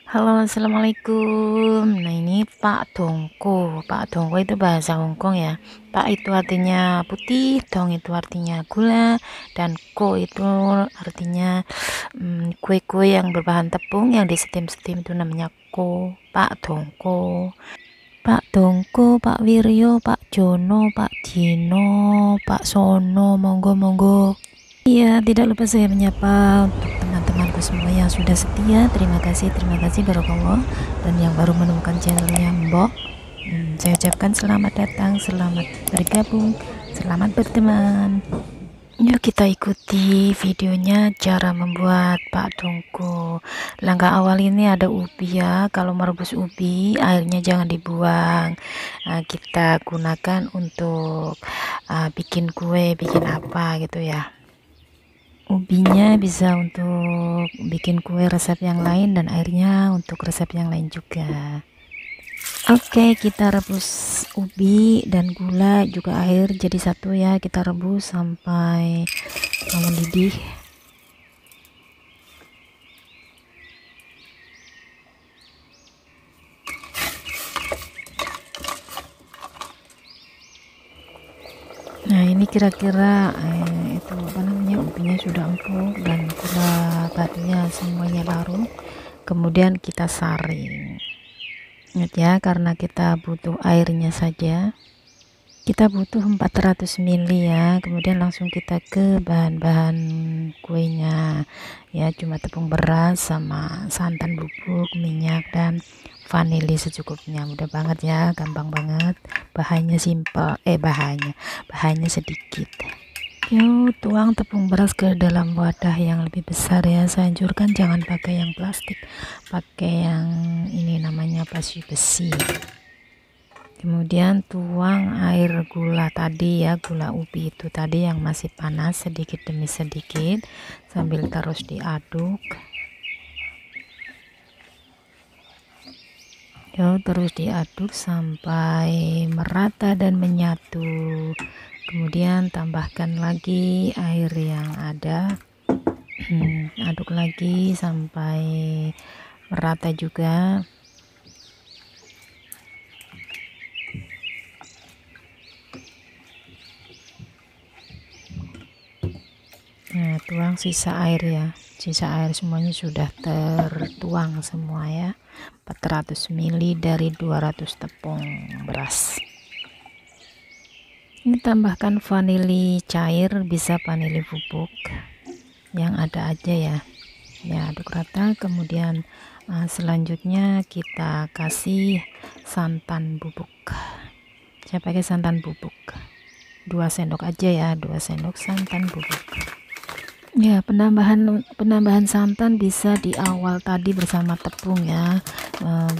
Halo, assalamualaikum. Nah, ini Pak Dongko. Pak Dongko itu bahasa Hongkong ya. Pak itu artinya putih, dong itu artinya gula, dan ko itu artinya kue-kue yang berbahan tepung yang disetim-setim itu namanya ko. Pak Dongko. Pak Dongko, Pak Wiryo, Pak Jono, Pak Dino, Pak Sono, monggo monggo. Iya, tidak lupa saya menyapa untuk teman-temanku semua yang sudah setia. Terima kasih Barakallah. Dan yang baru menemukan channelnya Mbok, saya ucapkan selamat datang, selamat bergabung, selamat berteman. Yuk kita ikuti videonya cara membuat Pak Dongko. Langkah awal ini ada ubi ya. Kalau merebus ubi, airnya jangan dibuang. Kita gunakan untuk bikin kue, bikin apa gitu ya. Ubinya bisa untuk bikin kue resep yang lain dan airnya untuk resep yang lain juga. Oke, kita rebus ubi dan gula juga air jadi satu ya. Kita rebus sampai mendidih. Nah, ini kira-kira itu apa namanya, ubinya sudah empuk dan gula batunya semuanya larut. Kemudian kita saring. Ingat ya, karena kita butuh airnya saja. Kita butuh 400 ml ya. Kemudian langsung kita ke bahan-bahan kuenya ya, cuma tepung beras sama santan bubuk, minyak, dan vanili secukupnya. Mudah banget ya, gampang banget. Bahannya simple, bahannya sedikit. Yuk, tuang tepung beras ke dalam wadah yang lebih besar ya. Saya anjurkan jangan pakai yang plastik, pakai yang ini namanya besi. Kemudian tuang air gula tadi ya, gula ubi itu tadi yang masih panas sedikit demi sedikit sambil terus diaduk. Terus diaduk sampai merata dan menyatu. Kemudian tambahkan lagi air yang ada. Aduk lagi sampai merata juga. Nah, tuang sisa air ya, sisa air semuanya sudah tertuang semua ya. 400 ml dari 200 tepung beras. Ini tambahkan vanili cair, bisa vanili bubuk yang ada aja ya. Ya, aduk rata. Kemudian selanjutnya kita kasih santan bubuk. Saya pakai santan bubuk 2 sendok aja ya, 2 sendok santan bubuk. Ya, penambahan santan bisa di awal tadi bersama tepung ya.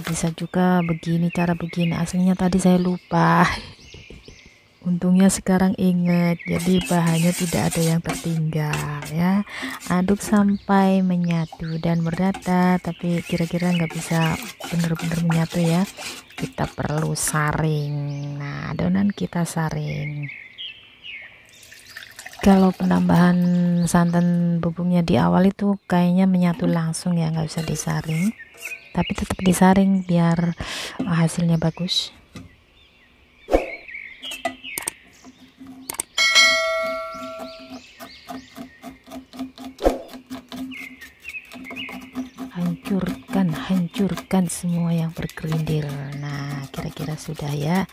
Bisa juga begini, cara begini. Aslinya tadi saya lupa. Untungnya sekarang ingat, jadi bahannya tidak ada yang tertinggal ya. Aduk sampai menyatu dan merata, tapi kira-kira nggak bisa benar-benar menyatu ya. Kita perlu saring. Nah, adonan kita saring. Kalau penambahan santan bubuknya di awal itu kayaknya menyatu langsung ya, nggak usah disaring, tapi tetap disaring biar hasilnya bagus. Hancurkan semua yang bergerindil. Nah, kira-kira sudah ya.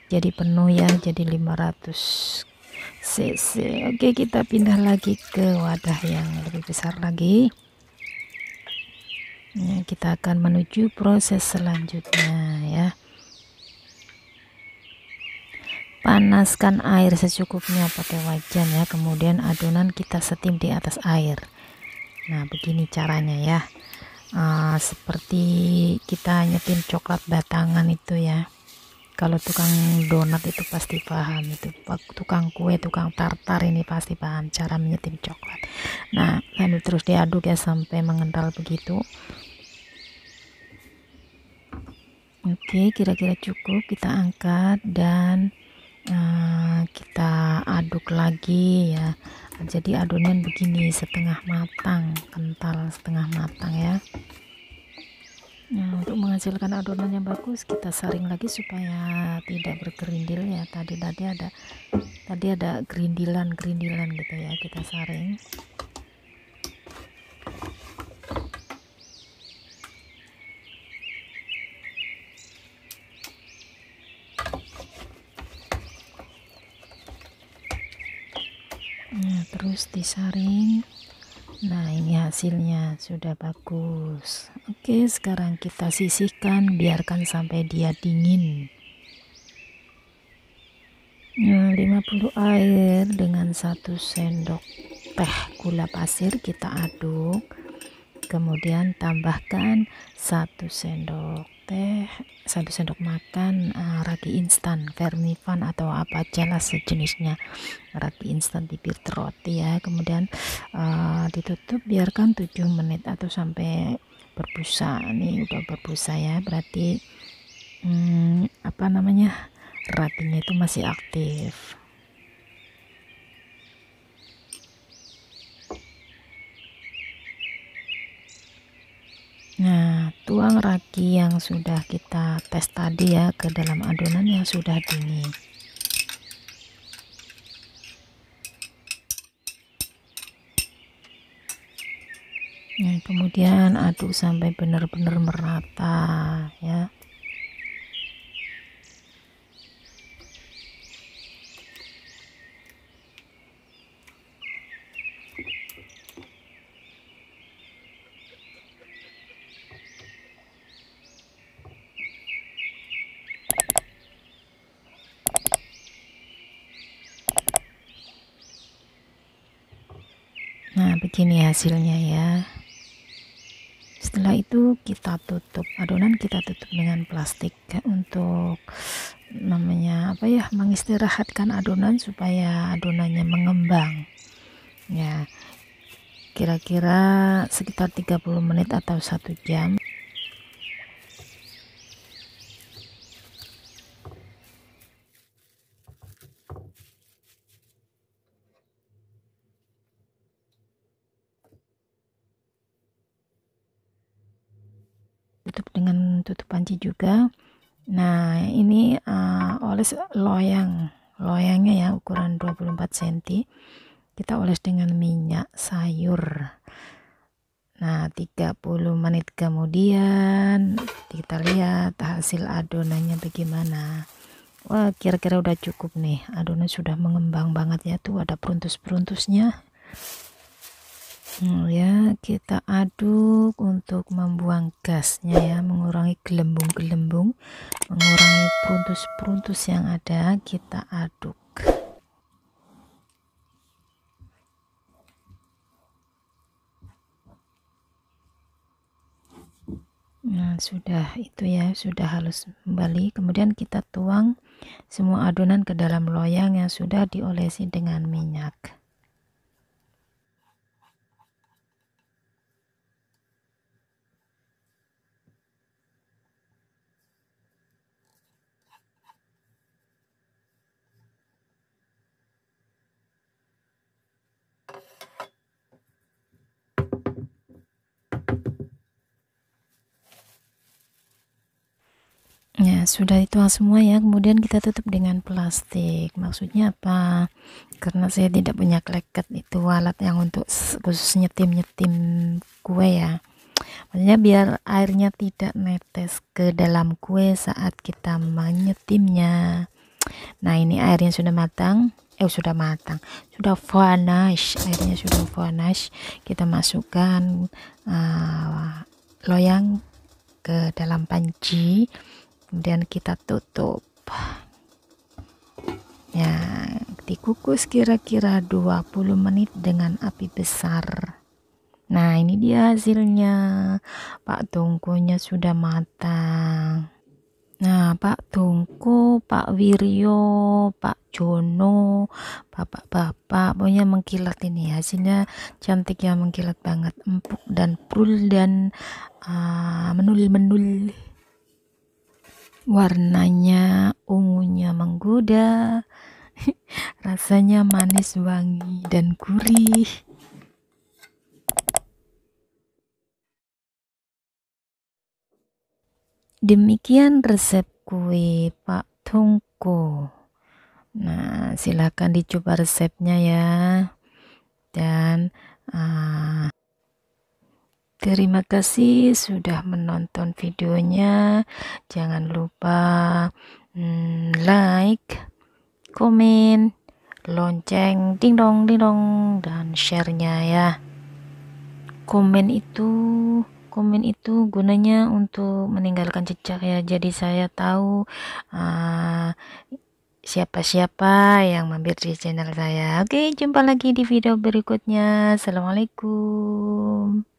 Jadi penuh ya, jadi 500 cc. Oke, kita pindah lagi ke wadah yang lebih besar lagi. Nah, kita akan menuju proses selanjutnya ya. Panaskan air secukupnya pakai wajan ya, kemudian adonan kita setim di atas air. Nah, begini caranya ya. Seperti kita nyetim coklat batangan itu ya. Kalau tukang donat itu pasti paham, itu tukang kue, tukang tartar ini pasti paham cara menyetim coklat. Nah, sambil terus diaduk ya sampai mengental begitu. Oke, kira-kira cukup. Kita angkat dan Kita aduk lagi ya. Jadi adonan begini setengah matang, kental setengah matang ya. Nah, untuk menghasilkan adonan yang bagus kita saring lagi supaya tidak bergerindil ya. Tadi ada gerindilan gitu ya, kita saring. Nah, terus disaring. Nah, ini hasilnya sudah bagus. Oke, sekarang kita sisihkan, biarkan sampai dia dingin. Nah, 50 air dengan 1 sendok teh gula pasir kita aduk. Kemudian tambahkan 1 sendok teh, 1 sendok makan ragi instan, Vermifan atau apa aja lah sejenisnya, ragi instan bibir roti ya. Kemudian ditutup, biarkan 7 menit atau sampai berbusa. Ini udah berbusa ya, berarti apa namanya, raginya itu masih aktif. Nah, tuang ragi yang sudah kita tes tadi ya ke dalam adonan yang sudah dingin. Nah, kemudian aduk sampai benar-benar merata ya. Nah, begini hasilnya ya. Setelah itu kita tutup adonan, kita tutup dengan plastik untuk namanya apa ya, mengistirahatkan adonan supaya adonannya mengembang ya. Kira-kira sekitar 30 menit atau 1 jam. Tutup dengan tutup panci juga. Nah, ini oles loyangnya ya, ukuran 24 cm. Kita oles dengan minyak sayur. Nah, 30 menit kemudian kita lihat hasil adonannya bagaimana. Wah, kira-kira udah cukup nih, adonan sudah mengembang banget ya, tuh ada peruntus-peruntusnya. Ya, kita aduk untuk membuang gasnya ya, mengurangi gelembung-gelembung, mengurangi peruntus-peruntus yang ada, kita aduk. Nah, sudah itu ya, sudah halus kembali. Kemudian kita tuang semua adonan ke dalam loyang yang sudah diolesi dengan minyak. Ya, sudah dituang semua ya. Kemudian kita tutup dengan plastik. Maksudnya apa? Karena saya tidak punya kleket, itu alat yang untuk khusus nyetim-nyetim kue ya. Maksudnya biar airnya tidak netes ke dalam kue saat kita menyetimnya. Nah, ini airnya sudah matang. Sudah panas, airnya sudah panas. Kita masukkan loyang ke dalam panci, kemudian kita tutup ya, dikukus kira-kira 20 menit dengan api besar. Nah, ini dia hasilnya, Pak Tungkunya sudah matang. Nah, Pak Tungku, Pak Wiryo, Pak Jono, bapak-bapak, pokoknya mengkilat ini. Hasilnya cantik ya, mengkilat banget, empuk dan prul dan menul-menul. Warnanya ungunya menggoda, rasanya manis, wangi, dan gurih. Demikian resep kue Pak Tongko. Nah, silakan dicoba resepnya ya. Dan terima kasih sudah menonton videonya. Jangan lupa like, komen, lonceng, ding dong, dan share-nya ya. Komen itu gunanya untuk meninggalkan jejak ya. Jadi saya tahu siapa-siapa yang mampir di channel saya. Oke, jumpa lagi di video berikutnya. Assalamualaikum.